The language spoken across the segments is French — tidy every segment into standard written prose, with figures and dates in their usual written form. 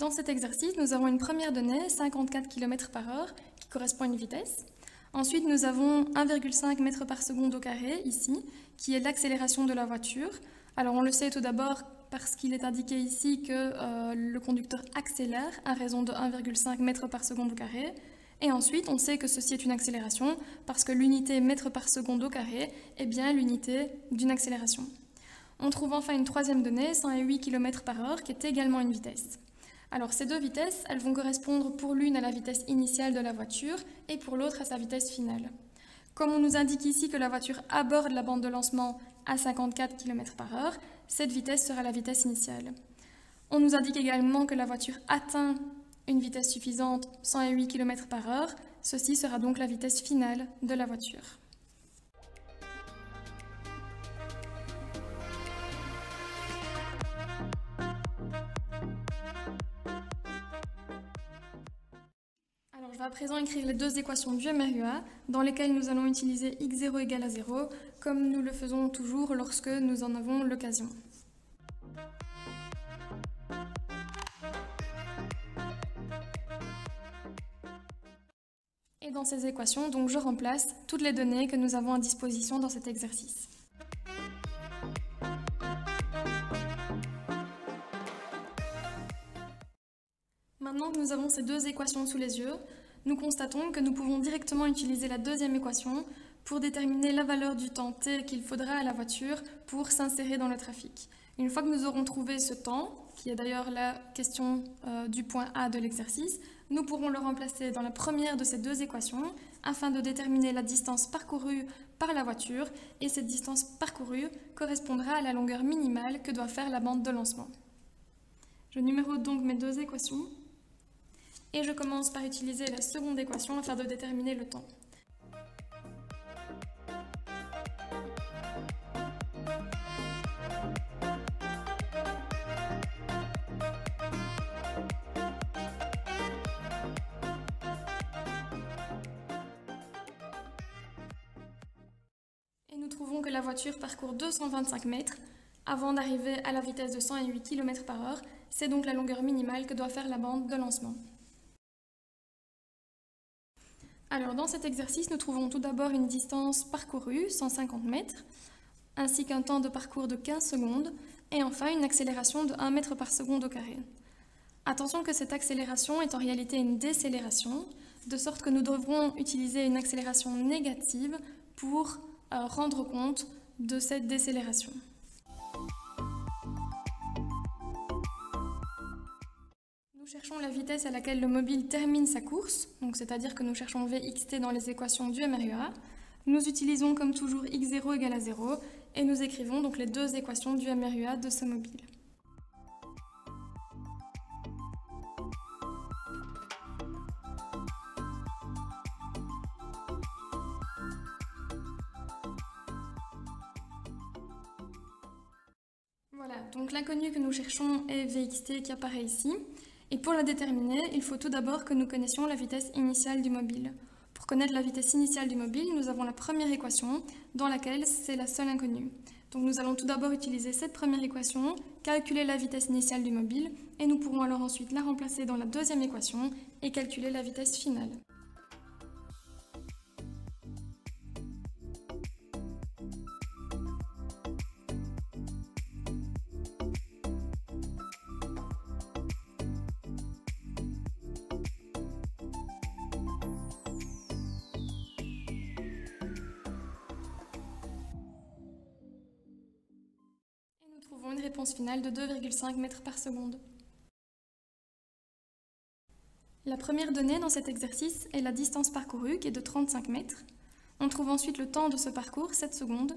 Dans cet exercice, nous avons une première donnée, 54 km/h, qui correspond à une vitesse. Ensuite, nous avons 1,5 m par seconde au carré, ici, qui est l'accélération de la voiture. Alors, on le sait tout d'abord parce qu'il est indiqué ici que le conducteur accélère à raison de 1,5 m par seconde au carré. Et ensuite, on sait que ceci est une accélération parce que l'unité mètre par seconde au carré est bien l'unité d'une accélération. On trouve enfin une troisième donnée, 108 km/h, qui est également une vitesse. Alors ces deux vitesses, elles vont correspondre pour l'une à la vitesse initiale de la voiture et pour l'autre à sa vitesse finale. Comme on nous indique ici que la voiture aborde la bande de lancement à 54 km/h, cette vitesse sera la vitesse initiale. On nous indique également que la voiture atteint une vitesse suffisante, 108 km/h, ceci sera donc la vitesse finale de la voiture. Alors, je vais à présent écrire les deux équations du MRUA dans lesquelles nous allons utiliser x0 égale à 0 comme nous le faisons toujours lorsque nous en avons l'occasion. Et dans ces équations, donc, je remplace toutes les données que nous avons à disposition dans cet exercice. Maintenant que nous avons ces deux équations sous les yeux, nous constatons que nous pouvons directement utiliser la deuxième équation pour déterminer la valeur du temps t qu'il faudra à la voiture pour s'insérer dans le trafic. Une fois que nous aurons trouvé ce temps, qui est d'ailleurs la question du point A de l'exercice, nous pourrons le remplacer dans la première de ces deux équations afin de déterminer la distance parcourue par la voiture, et cette distance parcourue correspondra à la longueur minimale que doit faire la bande de lancement. Je numérose donc mes deux équations et je commence par utiliser la seconde équation afin de déterminer le temps. Et nous trouvons que la voiture parcourt 225 mètres avant d'arriver à la vitesse de 108 km/h. C'est donc la longueur minimale que doit faire la bande de lancement. Alors dans cet exercice, nous trouvons tout d'abord une distance parcourue, 150 mètres, ainsi qu'un temps de parcours de 15 secondes, et enfin une accélération de 1 mètre par seconde au carré. Attention que cette accélération est en réalité une décélération, de sorte que nous devrons utiliser une accélération négative pour rendre compte de cette décélération. Nous cherchons la vitesse à laquelle le mobile termine sa course, donc c'est-à-dire que nous cherchons Vxt dans les équations du MRUA. Nous utilisons comme toujours x0 égale à 0 et nous écrivons donc les deux équations du MRUA de ce mobile. Voilà, donc l'inconnu que nous cherchons est Vxt qui apparaît ici. Et pour la déterminer, il faut tout d'abord que nous connaissions la vitesse initiale du mobile. Pour connaître la vitesse initiale du mobile, nous avons la première équation dans laquelle c'est la seule inconnue. Donc nous allons tout d'abord utiliser cette première équation, calculer la vitesse initiale du mobile, et nous pourrons alors ensuite la remplacer dans la deuxième équation et calculer la vitesse finale. Une réponse finale de 2,5 mètres par seconde. La première donnée dans cet exercice est la distance parcourue qui est de 35 mètres. On trouve ensuite le temps de ce parcours, 7 secondes.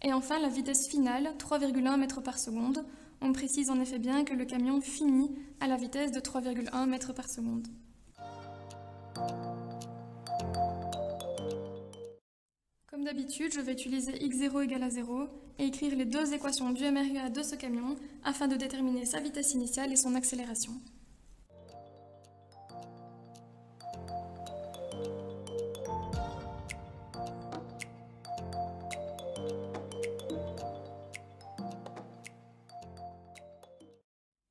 Et enfin la vitesse finale, 3,1 mètres par seconde. On précise en effet bien que le camion finit à la vitesse de 3,1 mètres par seconde. Comme d'habitude, je vais utiliser x0 égale à 0 et écrire les deux équations du MRUA de ce camion afin de déterminer sa vitesse initiale et son accélération.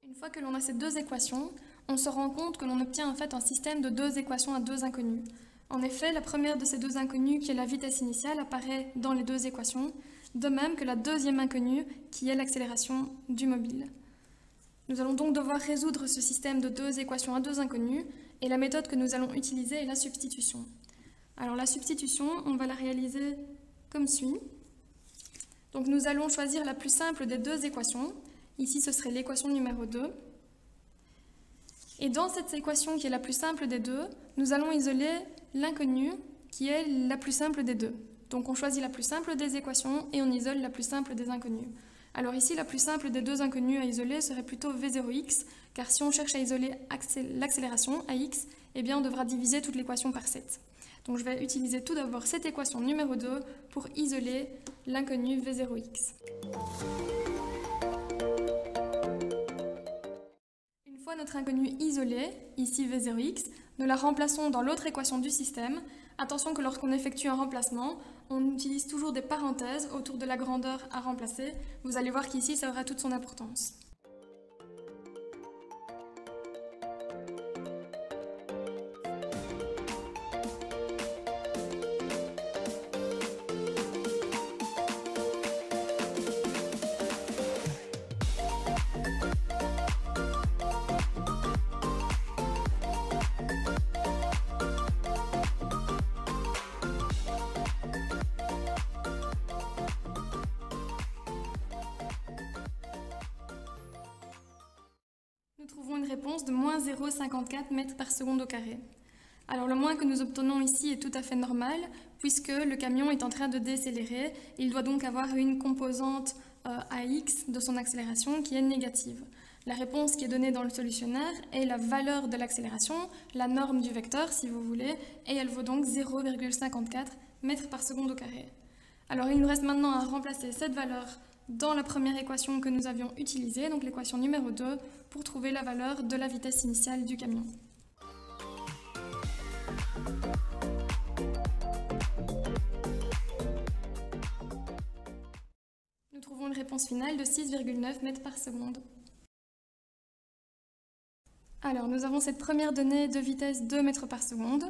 Une fois que l'on a ces deux équations, on se rend compte que l'on obtient en fait un système de deux équations à deux inconnus. En effet, la première de ces deux inconnues, qui est la vitesse initiale, apparaît dans les deux équations, de même que la deuxième inconnue, qui est l'accélération du mobile. Nous allons donc devoir résoudre ce système de deux équations à deux inconnues, et la méthode que nous allons utiliser est la substitution. Alors la substitution, on va la réaliser comme suit. Donc nous allons choisir la plus simple des deux équations. Ici, ce serait l'équation numéro 2. Et dans cette équation qui est la plus simple des deux, nous allons isoler l'inconnue qui est la plus simple des deux. Donc on choisit la plus simple des équations et on isole la plus simple des inconnues. Alors ici, la plus simple des deux inconnues à isoler serait plutôt V0x, car si on cherche à isoler l'accélération, AX, eh bien on devra diviser toute l'équation par 7. Donc je vais utiliser tout d'abord cette équation numéro 2 pour isoler l'inconnu V0x. Une fois notre inconnue isolée, ici V0x, nous la remplaçons dans l'autre équation du système. Attention que lorsqu'on effectue un remplacement, on utilise toujours des parenthèses autour de la grandeur à remplacer. Vous allez voir qu'ici, ça aura toute son importance. Nous trouvons une réponse de moins 0,54 mètres par seconde au carré. Alors le moins que nous obtenons ici est tout à fait normal, puisque le camion est en train de décélérer. Il doit donc avoir une composante AX de son accélération qui est négative. La réponse qui est donnée dans le solutionnaire est la valeur de l'accélération, la norme du vecteur si vous voulez, et elle vaut donc 0,54 mètres par seconde au carré. Alors il nous reste maintenant à remplacer cette valeur dans la première équation que nous avions utilisée, donc l'équation numéro 2, pour trouver la valeur de la vitesse initiale du camion. Nous trouvons une réponse finale de 6,9 mètres par seconde. Alors, nous avons cette première donnée de vitesse 2 mètres par seconde,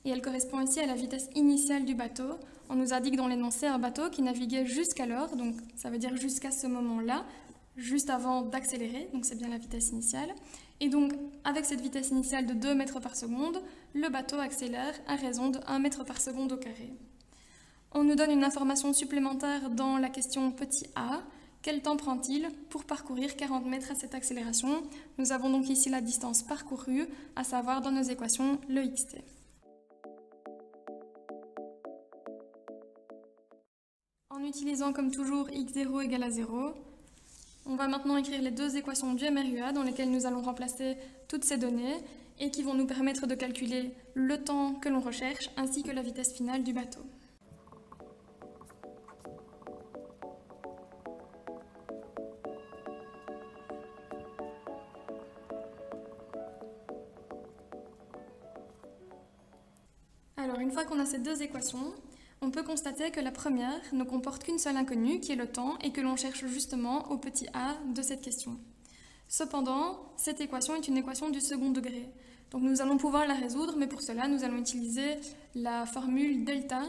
et elle correspond ici à la vitesse initiale du bateau. On nous indique dans l'énoncé un bateau qui naviguait jusqu'alors, donc ça veut dire jusqu'à ce moment-là, juste avant d'accélérer, donc c'est bien la vitesse initiale. Et donc, avec cette vitesse initiale de 2 mètres par seconde, le bateau accélère à raison de 1 mètre par seconde au carré. On nous donne une information supplémentaire dans la question petit a. Quel temps prend-il pour parcourir 40 mètres à cette accélération? Nous avons donc ici la distance parcourue, à savoir dans nos équations le xt. En utilisant comme toujours x0 égale à 0, on va maintenant écrire les deux équations du MRUA dans lesquelles nous allons remplacer toutes ces données et qui vont nous permettre de calculer le temps que l'on recherche ainsi que la vitesse finale du bateau. Alors, une fois qu'on a ces deux équations, on peut constater que la première ne comporte qu'une seule inconnue, qui est le temps, et que l'on cherche justement au petit a de cette question. Cependant, cette équation est une équation du second degré. Donc nous allons pouvoir la résoudre, mais pour cela, nous allons utiliser la formule delta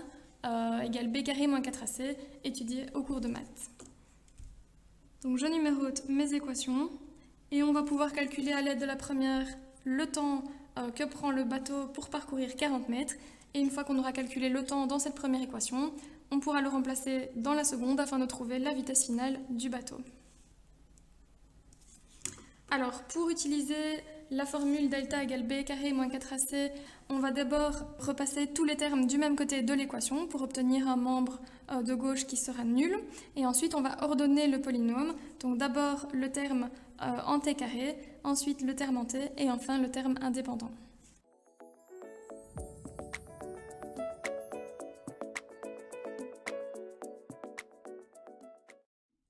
égale b carré moins 4ac, étudiée au cours de maths. Donc je numérote mes équations, et on va pouvoir calculer à l'aide de la première le temps que prend le bateau pour parcourir 40 mètres, et une fois qu'on aura calculé le temps dans cette première équation, on pourra le remplacer dans la seconde afin de trouver la vitesse finale du bateau. Alors, pour utiliser la formule delta égale b carré moins 4ac, on va d'abord repasser tous les termes du même côté de l'équation pour obtenir un membre de gauche qui sera nul. Et ensuite, on va ordonner le polynôme. Donc d'abord le terme en t carré, ensuite le terme en t et enfin le terme indépendant.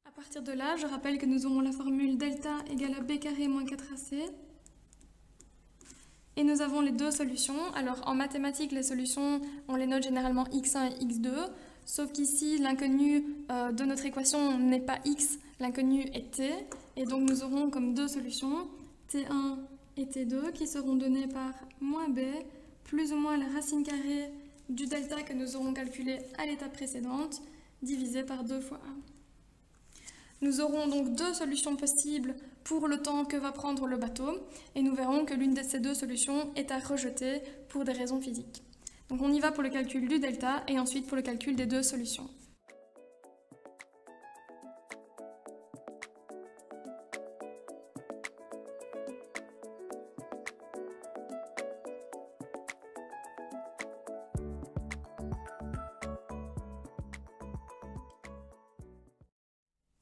À partir de là, je rappelle que nous aurons la formule delta égale à b carré moins 4ac. Et nous avons les deux solutions. Alors en mathématiques, les solutions, on les note généralement x1 et x2, sauf qu'ici, l'inconnu de notre équation n'est pas x, l'inconnu est t. Et donc nous aurons comme deux solutions, t1 et T2 qui seront donnés par moins B plus ou moins la racine carrée du delta que nous aurons calculé à l'étape précédente, divisé par 2 fois A. Nous aurons donc deux solutions possibles pour le temps que va prendre le bateau, et nous verrons que l'une de ces deux solutions est à rejeter pour des raisons physiques. Donc on y va pour le calcul du delta et ensuite pour le calcul des deux solutions.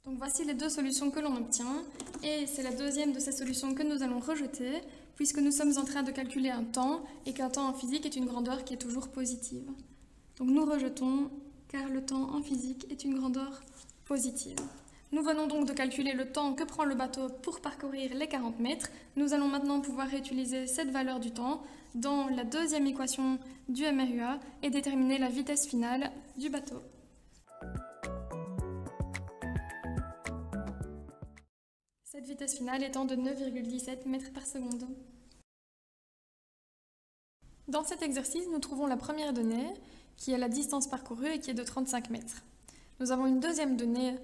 Donc voici les deux solutions que l'on obtient, et c'est la deuxième de ces solutions que nous allons rejeter, puisque nous sommes en train de calculer un temps, et qu'un temps en physique est une grandeur qui est toujours positive. Donc nous rejetons, car le temps en physique est une grandeur positive. Nous venons donc de calculer le temps que prend le bateau pour parcourir les 40 mètres. Nous allons maintenant pouvoir réutiliser cette valeur du temps dans la deuxième équation du MRUA et déterminer la vitesse finale du bateau. Cette vitesse finale étant de 9,17 mètres par seconde. Dans cet exercice, nous trouvons la première donnée, qui est la distance parcourue et qui est de 35 mètres. Nous avons une deuxième donnée,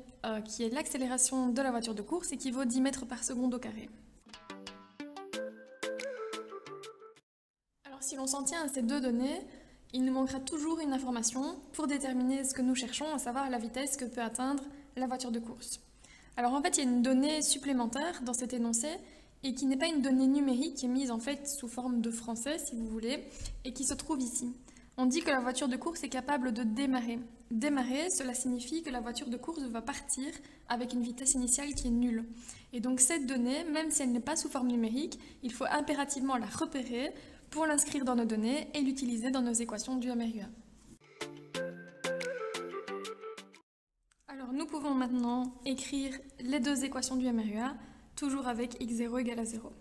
qui est l'accélération de la voiture de course et qui vaut 10 mètres par seconde au carré. Alors si l'on s'en tient à ces deux données, il nous manquera toujours une information pour déterminer ce que nous cherchons, à savoir la vitesse que peut atteindre la voiture de course. Alors en fait, il y a une donnée supplémentaire dans cet énoncé et qui n'est pas une donnée numérique, qui est mise en fait sous forme de français, si vous voulez, et qui se trouve ici. On dit que la voiture de course est capable de démarrer. Démarrer, cela signifie que la voiture de course va partir avec une vitesse initiale qui est nulle. Et donc cette donnée, même si elle n'est pas sous forme numérique, il faut impérativement la repérer pour l'inscrire dans nos données et l'utiliser dans nos équations du MRUA. Alors nous pouvons maintenant écrire les deux équations du MRUA, toujours avec x0 égale à 0.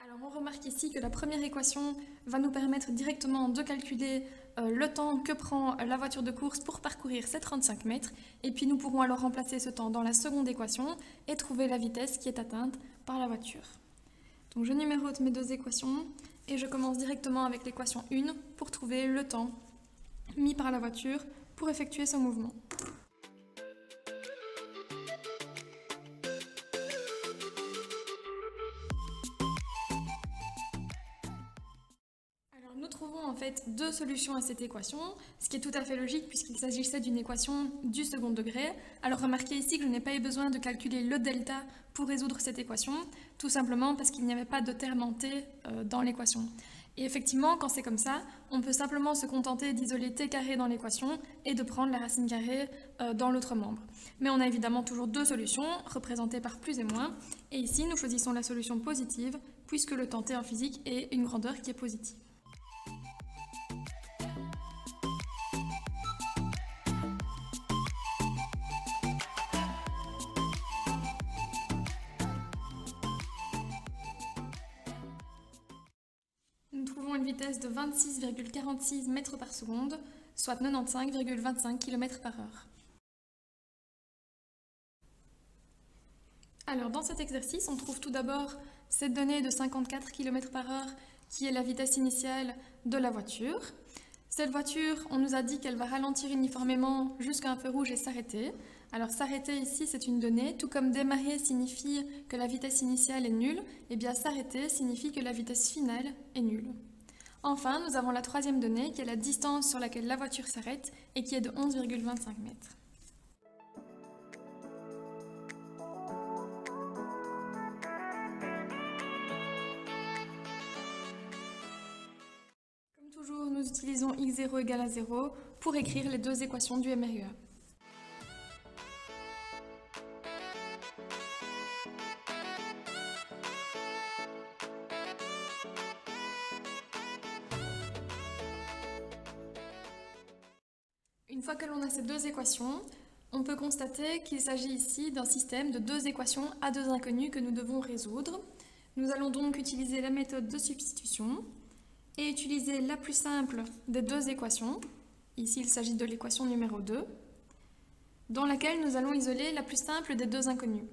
Alors on remarque ici que la première équation va nous permettre directement de calculer le temps que prend la voiture de course pour parcourir ces 35 mètres, et puis nous pourrons alors remplacer ce temps dans la seconde équation et trouver la vitesse qui est atteinte par la voiture. Donc je numérote mes deux équations et je commence directement avec l'équation 1 pour trouver le temps mis par la voiture pour effectuer ce mouvement. Nous trouvons en fait deux solutions à cette équation, ce qui est tout à fait logique puisqu'il s'agissait d'une équation du second degré. Alors remarquez ici que je n'ai pas eu besoin de calculer le delta pour résoudre cette équation, tout simplement parce qu'il n'y avait pas de terme en t dans l'équation. Et effectivement, quand c'est comme ça, on peut simplement se contenter d'isoler t carré dans l'équation et de prendre la racine carrée dans l'autre membre. Mais on a évidemment toujours deux solutions, représentées par plus et moins, et ici nous choisissons la solution positive puisque le temps t en physique est une grandeur qui est positive. Nous trouvons une vitesse de 26,46 mètres par seconde, soit 95,25 km par heure. Alors dans cet exercice, on trouve tout d'abord cette donnée de 54 km par heure qui est la vitesse initiale de la voiture. Cette voiture, on nous a dit qu'elle va ralentir uniformément jusqu'à un feu rouge et s'arrêter. Alors s'arrêter ici, c'est une donnée, tout comme démarrer signifie que la vitesse initiale est nulle, et bien s'arrêter signifie que la vitesse finale est nulle. Enfin, nous avons la troisième donnée, qui est la distance sur laquelle la voiture s'arrête, et qui est de 11,25 mètres. Comme toujours, nous utilisons x0 égale à 0 pour écrire les deux équations du MRUA. Une fois que l'on a ces deux équations, on peut constater qu'il s'agit ici d'un système de deux équations à deux inconnues que nous devons résoudre. Nous allons donc utiliser la méthode de substitution. et utiliser la plus simple des deux équations. Ici, il s'agit de l'équation numéro 2, dans laquelle nous allons isoler la plus simple des deux inconnues.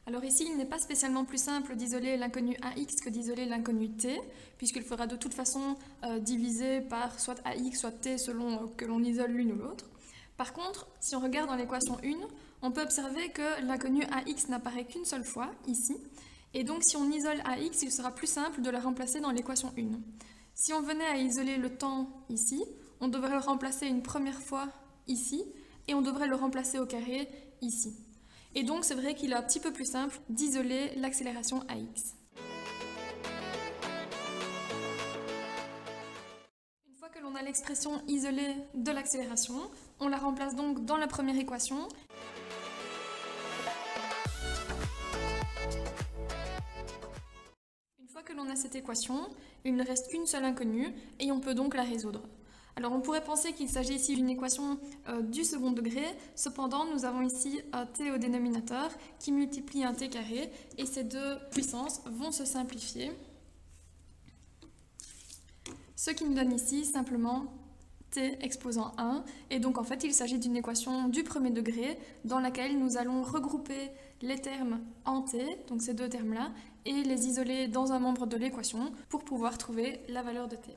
Alors ici, il n'est pas spécialement plus simple d'isoler l'inconnu AX que d'isoler l'inconnu T, puisqu'il faudra de toute façon diviser par soit AX, soit T, selon que l'on isole l'une ou l'autre. Par contre, si on regarde dans l'équation 1, on peut observer que l'inconnu AX n'apparaît qu'une seule fois, ici, et donc si on isole AX, il sera plus simple de la remplacer dans l'équation 1. Si on venait à isoler le temps ici, on devrait le remplacer une première fois ici, et on devrait le remplacer au carré ici. Et donc c'est vrai qu'il est un petit peu plus simple d'isoler l'accélération AX. Une fois que l'on a l'expression isolée de l'accélération, on la remplace donc dans la première équation. Une fois que l'on a cette équation, il ne reste qu'une seule inconnue et on peut donc la résoudre. Alors on pourrait penser qu'il s'agit ici d'une équation du second degré, cependant nous avons ici un t au dénominateur qui multiplie un t carré et ces deux puissances vont se simplifier. Ce qui nous donne ici simplement t exposant 1 et donc en fait il s'agit d'une équation du premier degré dans laquelle nous allons regrouper les termes en t, donc ces deux termes-là, et les isoler dans un membre de l'équation pour pouvoir trouver la valeur de t.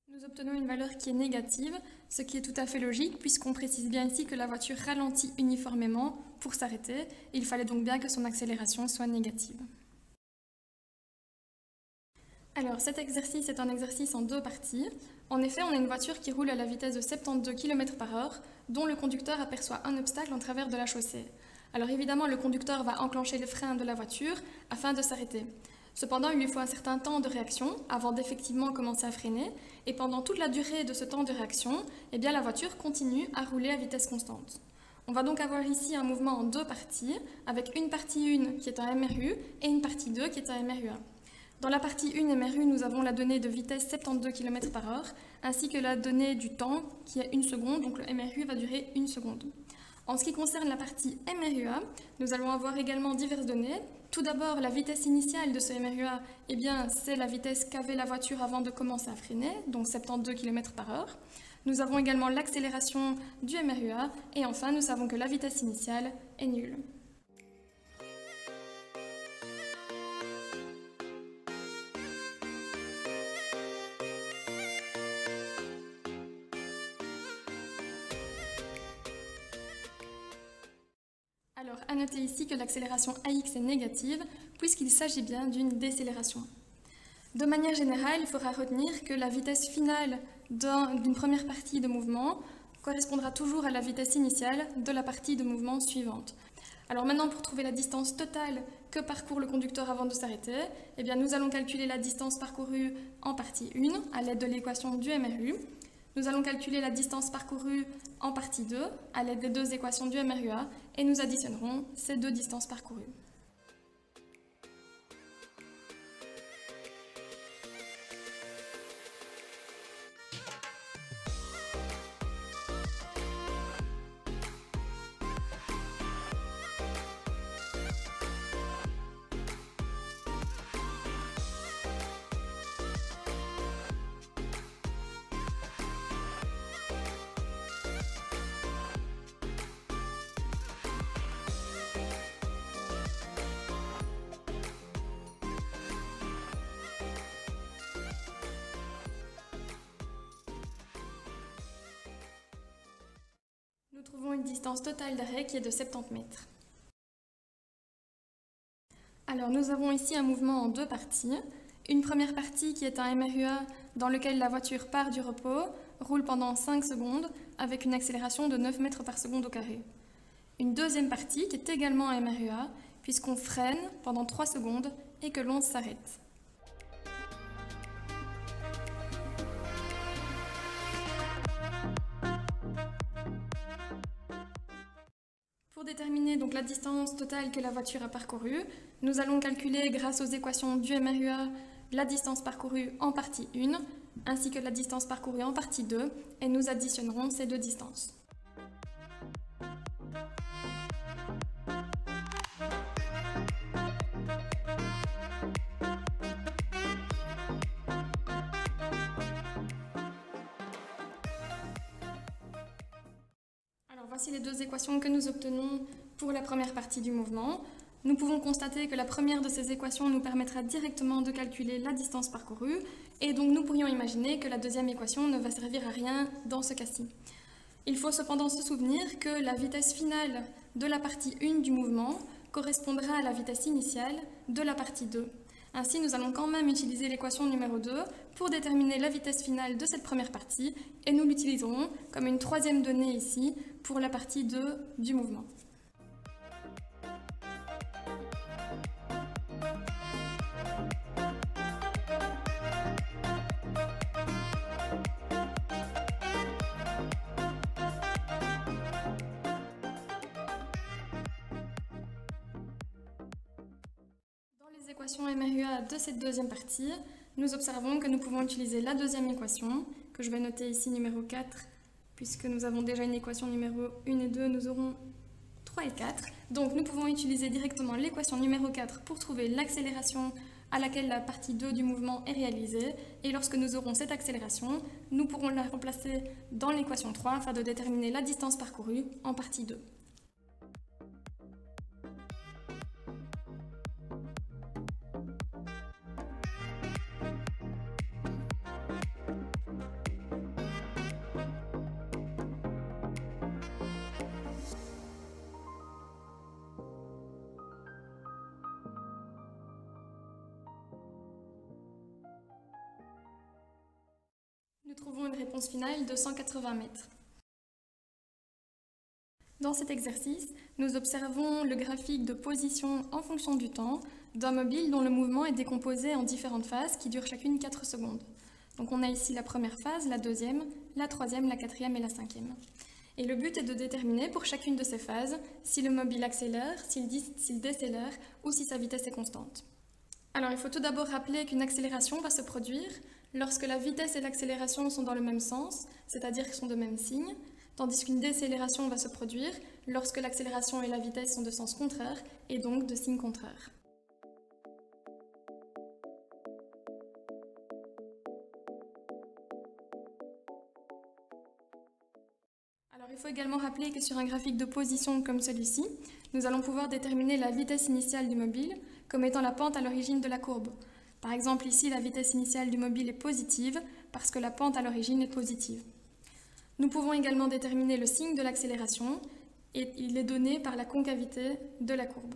Nous obtenons une valeur qui est négative, ce qui est tout à fait logique puisqu'on précise bien ici que la voiture ralentit uniformément pour s'arrêter. Il fallait donc bien que son accélération soit négative. Alors cet exercice est un exercice en deux parties. En effet, on a une voiture qui roule à la vitesse de 72 km/h dont le conducteur aperçoit un obstacle en travers de la chaussée. Alors évidemment, le conducteur va enclencher les freins de la voiture afin de s'arrêter. Cependant, il lui faut un certain temps de réaction avant d'effectivement commencer à freiner, et pendant toute la durée de ce temps de réaction, eh bien, la voiture continue à rouler à vitesse constante. On va donc avoir ici un mouvement en deux parties, avec une partie 1 qui est un MRU et une partie 2 qui est un MRUA. Dans la partie 1 MRU, nous avons la donnée de vitesse 72 km/h, ainsi que la donnée du temps qui est 1 seconde, donc le MRU va durer 1 seconde. En ce qui concerne la partie MRUA, nous allons avoir également diverses données. Tout d'abord, la vitesse initiale de ce MRUA, eh bien, c'est la vitesse qu'avait la voiture avant de commencer à freiner, donc 72 km/h. Nous avons également l'accélération du MRUA et enfin, nous savons que la vitesse initiale est nulle. Alors, à noter ici que l'accélération AX est négative, puisqu'il s'agit bien d'une décélération. De manière générale, il faudra retenir que la vitesse finale d'une première partie de mouvement correspondra toujours à la vitesse initiale de la partie de mouvement suivante. Alors maintenant, pour trouver la distance totale que parcourt le conducteur avant de s'arrêter, eh bien, nous allons calculer la distance parcourue en partie 1 à l'aide de l'équation du MRU. Nous allons calculer la distance parcourue en partie 2 à l'aide des deux équations du MRUA et nous additionnerons ces deux distances parcourues. Nous trouvons une distance totale d'arrêt qui est de 70 mètres. Alors nous avons ici un mouvement en deux parties. Une première partie qui est un MRUA dans lequel la voiture part du repos, roule pendant 5 secondes avec une accélération de 9 mètres par seconde au carré. Une deuxième partie qui est également un MRUA puisqu'on freine pendant 3 secondes et que l'on s'arrête. Pour déterminer donc la distance totale que la voiture a parcourue, nous allons calculer grâce aux équations du MRUA la distance parcourue en partie 1 ainsi que la distance parcourue en partie 2 et nous additionnerons ces deux distances. Alors voici les deux équations que nous obtenons pour la première partie du mouvement. Nous pouvons constater que la première de ces équations nous permettra directement de calculer la distance parcourue et donc nous pourrions imaginer que la deuxième équation ne va servir à rien dans ce cas-ci. Il faut cependant se souvenir que la vitesse finale de la partie 1 du mouvement correspondra à la vitesse initiale de la partie 2. Ainsi, nous allons quand même utiliser l'équation numéro 2 pour déterminer la vitesse finale de cette première partie et nous l'utiliserons comme une troisième donnée ici pour la partie 2 du mouvement. Équation MRUA de cette deuxième partie, nous observons que nous pouvons utiliser la deuxième équation, que je vais noter ici numéro 4, puisque nous avons déjà une équation numéro 1 et 2, nous aurons 3 et 4. Donc nous pouvons utiliser directement l'équation numéro 4 pour trouver l'accélération à laquelle la partie 2 du mouvement est réalisée. Et lorsque nous aurons cette accélération, nous pourrons la remplacer dans l'équation 3 afin de déterminer la distance parcourue en partie 2. Nous trouvons une réponse finale de 180 mètres. Dans cet exercice, nous observons le graphique de position en fonction du temps d'un mobile dont le mouvement est décomposé en différentes phases qui durent chacune 4 secondes. Donc on a ici la première phase, la deuxième, la troisième, la quatrième et la cinquième. Et le but est de déterminer pour chacune de ces phases si le mobile accélère, s'il décélère ou si sa vitesse est constante. Alors il faut tout d'abord rappeler qu'une accélération va se produire lorsque la vitesse et l'accélération sont dans le même sens, c'est-à-dire qu'ils sont de même signe, tandis qu'une décélération va se produire lorsque l'accélération et la vitesse sont de sens contraire et donc de signe contraire. Alors il faut également rappeler que sur un graphique de position comme celui-ci, nous allons pouvoir déterminer la vitesse initiale du mobile comme étant la pente à l'origine de la courbe. Par exemple, ici, la vitesse initiale du mobile est positive parce que la pente à l'origine est positive. Nous pouvons également déterminer le signe de l'accélération et il est donné par la concavité de la courbe.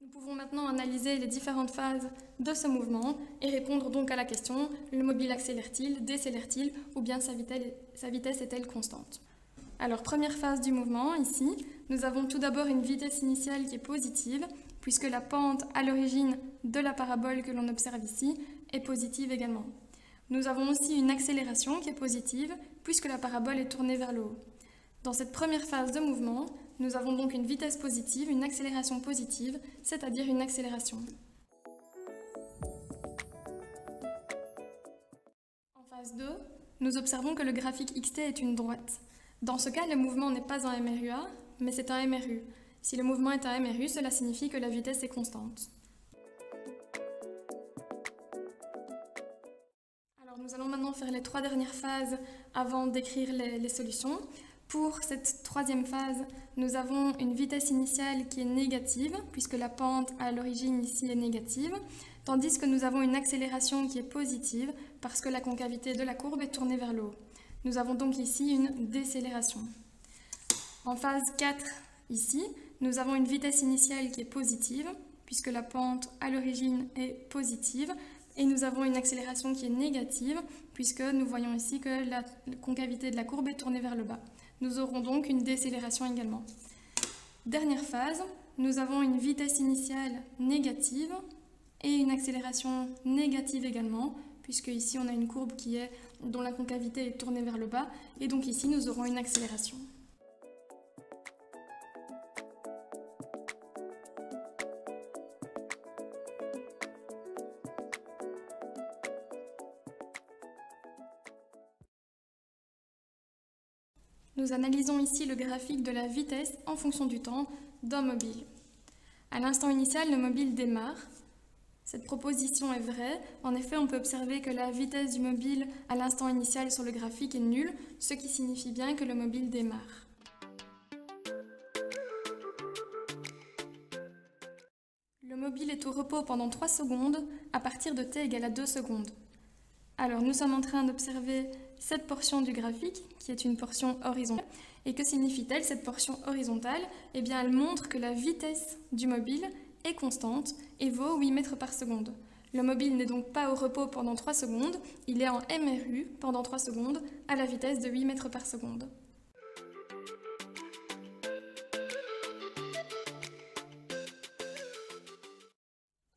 Nous pouvons maintenant analyser les différentes phases de ce mouvement et répondre donc à la question, le mobile accélère-t-il, décélère-t-il ou bien sa vitesse est-elle constante? Alors, première phase du mouvement, ici, nous avons tout d'abord une vitesse initiale qui est positive, puisque la pente à l'origine de la parabole que l'on observe ici est positive également. Nous avons aussi une accélération qui est positive, puisque la parabole est tournée vers le haut. Dans cette première phase de mouvement, nous avons donc une vitesse positive, une accélération positive, c'est-à-dire une accélération. En phase 2, nous observons que le graphique XT est une droite. Dans ce cas, le mouvement n'est pas un MRUA, mais c'est un MRU. Si le mouvement est un MRU, cela signifie que la vitesse est constante. Alors nous allons maintenant faire les 3 dernières phases avant d'écrire les solutions. Pour cette troisième phase, nous avons une vitesse initiale qui est négative, puisque la pente à l'origine ici est négative, tandis que nous avons une accélération qui est positive, parce que la concavité de la courbe est tournée vers le haut. Nous avons donc ici une décélération. En phase 4, ici, nous avons une vitesse initiale qui est positive, puisque la pente à l'origine est positive, et nous avons une accélération qui est négative, puisque nous voyons ici que la concavité de la courbe est tournée vers le bas. Nous aurons donc une décélération également. Dernière phase, nous avons une vitesse initiale négative et une accélération négative également, puisque ici on a une courbe dont la concavité est tournée vers le bas, et donc ici nous aurons une accélération. Nous analysons ici le graphique de la vitesse en fonction du temps d'un mobile. À l'instant initial, le mobile démarre. Cette proposition est vraie. En effet, on peut observer que la vitesse du mobile à l'instant initial sur le graphique est nulle, ce qui signifie bien que le mobile démarre. Le mobile est au repos pendant 3 secondes à partir de t égale à 2 secondes. Alors, nous sommes en train d'observer cette portion du graphique, qui est une portion horizontale. Et que signifie-t-elle, cette portion horizontale? Eh bien, elle montre que la vitesse du mobile est constante et vaut 8 mètres par seconde. Le mobile n'est donc pas au repos pendant 3 secondes, il est en MRU pendant 3 secondes à la vitesse de 8 mètres par seconde.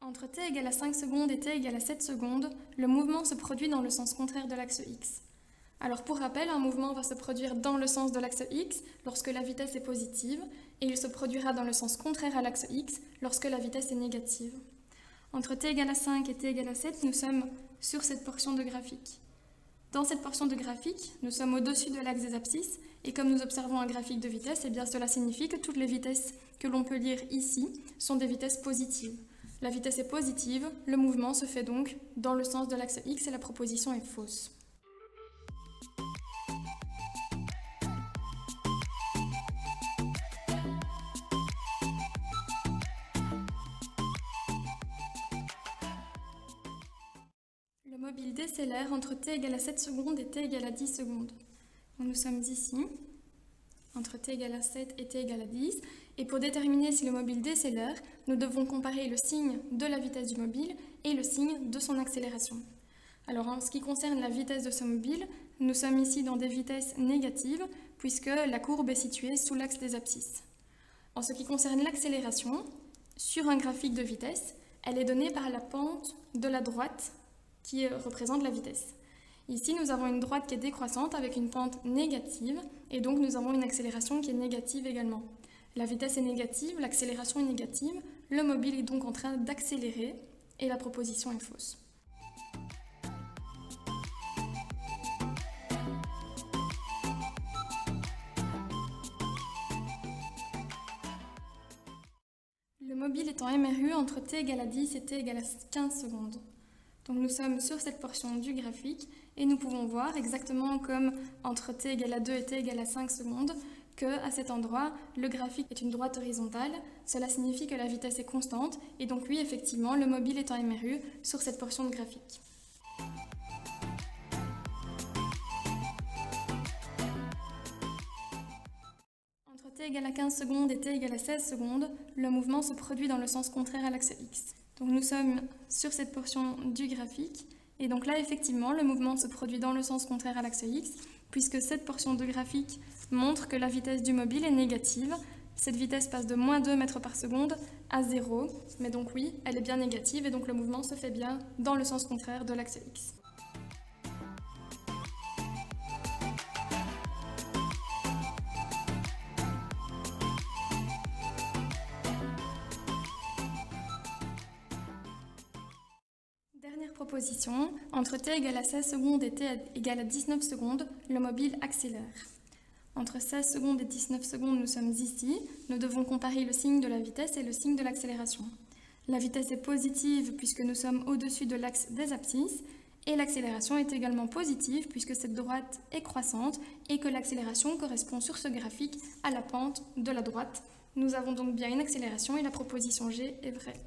Entre t égale à 5 secondes et t égale à 7 secondes, le mouvement se produit dans le sens contraire de l'axe x. Alors pour rappel, un mouvement va se produire dans le sens de l'axe x lorsque la vitesse est positive, et il se produira dans le sens contraire à l'axe x lorsque la vitesse est négative. Entre t égale à 5 et t égale à 7, nous sommes sur cette portion de graphique. Dans cette portion de graphique, nous sommes au-dessus de l'axe des abscisses, et comme nous observons un graphique de vitesse, eh bien cela signifie que toutes les vitesses que l'on peut lire ici sont des vitesses positives. La vitesse est positive, le mouvement se fait donc dans le sens de l'axe x et la proposition est fausse. Le mobile décélère entre t égale à 7 secondes et t égale à 10 secondes. Donc nous sommes ici, entre t égale à 7 et t égale à 10. Et pour déterminer si le mobile décélère, nous devons comparer le signe de la vitesse du mobile et le signe de son accélération. Alors en ce qui concerne la vitesse de ce mobile, nous sommes ici dans des vitesses négatives puisque la courbe est située sous l'axe des abscisses. En ce qui concerne l'accélération, sur un graphique de vitesse, elle est donnée par la pente de la droite qui représente la vitesse. Ici, nous avons une droite qui est décroissante avec une pente négative et donc nous avons une accélération qui est négative également. La vitesse est négative, l'accélération est négative, le mobile est donc en train d'accélérer et la proposition est fausse. Le mobile est en MRU entre t égale à 10 et t égale à 15 secondes. Donc nous sommes sur cette portion du graphique et nous pouvons voir exactement comme entre t égale à 2 et t égale à 5 secondes qu'à cet endroit, le graphique est une droite horizontale. Cela signifie que la vitesse est constante et donc oui, effectivement, le mobile est en MRU sur cette portion de graphique. Entre t égale à 15 secondes et t égale à 16 secondes, le mouvement se produit dans le sens contraire à l'axe x. Donc nous sommes sur cette portion du graphique et donc là, effectivement, le mouvement se produit dans le sens contraire à l'axe x puisque cette portion de graphique montre que la vitesse du mobile est négative. Cette vitesse passe de moins 2 mètres par seconde à 0, mais donc oui, elle est bien négative et donc le mouvement se fait bien dans le sens contraire de l'axe x. Dernière proposition, entre t égale à 16 secondes et t égale à 19 secondes, le mobile accélère. Entre 16 secondes et 19 secondes, nous sommes ici. Nous devons comparer le signe de la vitesse et le signe de l'accélération. La vitesse est positive puisque nous sommes au-dessus de l'axe des abscisses et l'accélération est également positive puisque cette droite est croissante et que l'accélération correspond sur ce graphique à la pente de la droite. Nous avons donc bien une accélération et la proposition G est vraie.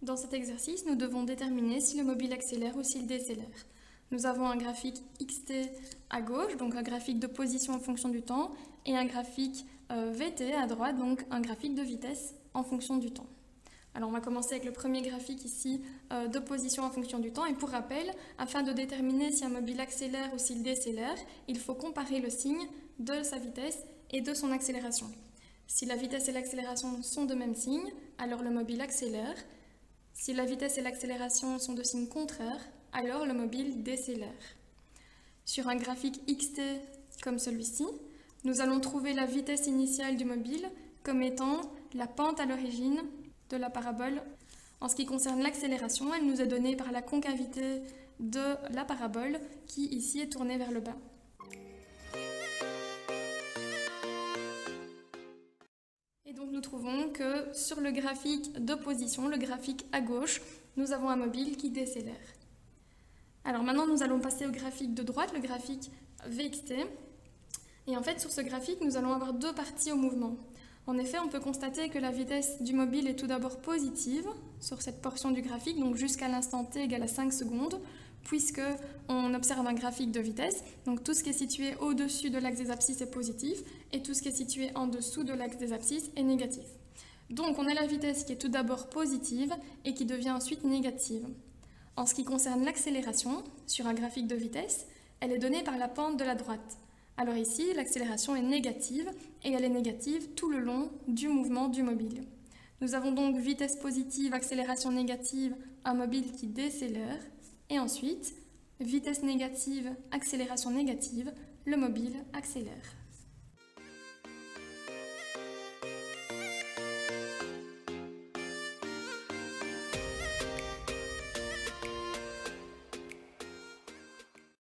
Dans cet exercice, nous devons déterminer si le mobile accélère ou s'il décélère. Nous avons un graphique xt à gauche, donc un graphique de position en fonction du temps, et un graphique vt à droite, donc un graphique de vitesse en fonction du temps. Alors on va commencer avec le premier graphique ici de position en fonction du temps. Et pour rappel, afin de déterminer si un mobile accélère ou s'il décélère, il faut comparer le signe de sa vitesse et de son accélération. Si la vitesse et l'accélération sont de même signe, alors le mobile accélère. Si la vitesse et l'accélération sont de signes contraires, alors le mobile décélère. Sur un graphique XT comme celui-ci, nous allons trouver la vitesse initiale du mobile comme étant la pente à l'origine de la parabole. En ce qui concerne l'accélération, elle nous est donnée par la concavité de la parabole qui ici est tournée vers le bas. Et donc nous trouvons que sur le graphique d'opposition, le graphique à gauche, nous avons un mobile qui décélère. Alors maintenant nous allons passer au graphique de droite, le graphique VXT. Et en fait sur ce graphique nous allons avoir deux parties au mouvement. En effet, on peut constater que la vitesse du mobile est tout d'abord positive sur cette portion du graphique, donc jusqu'à l'instant t égale à 5 secondes, puisque on observe un graphique de vitesse. Donc tout ce qui est situé au-dessus de l'axe des abscisses est positif, et tout ce qui est situé en dessous de l'axe des abscisses est négatif. Donc on a la vitesse qui est tout d'abord positive et qui devient ensuite négative. En ce qui concerne l'accélération, sur un graphique de vitesse, elle est donnée par la pente de la droite. Alors ici, l'accélération est négative et elle est négative tout le long du mouvement du mobile. Nous avons donc vitesse positive, accélération négative, un mobile qui décélère. Et ensuite, vitesse négative, accélération négative, le mobile accélère.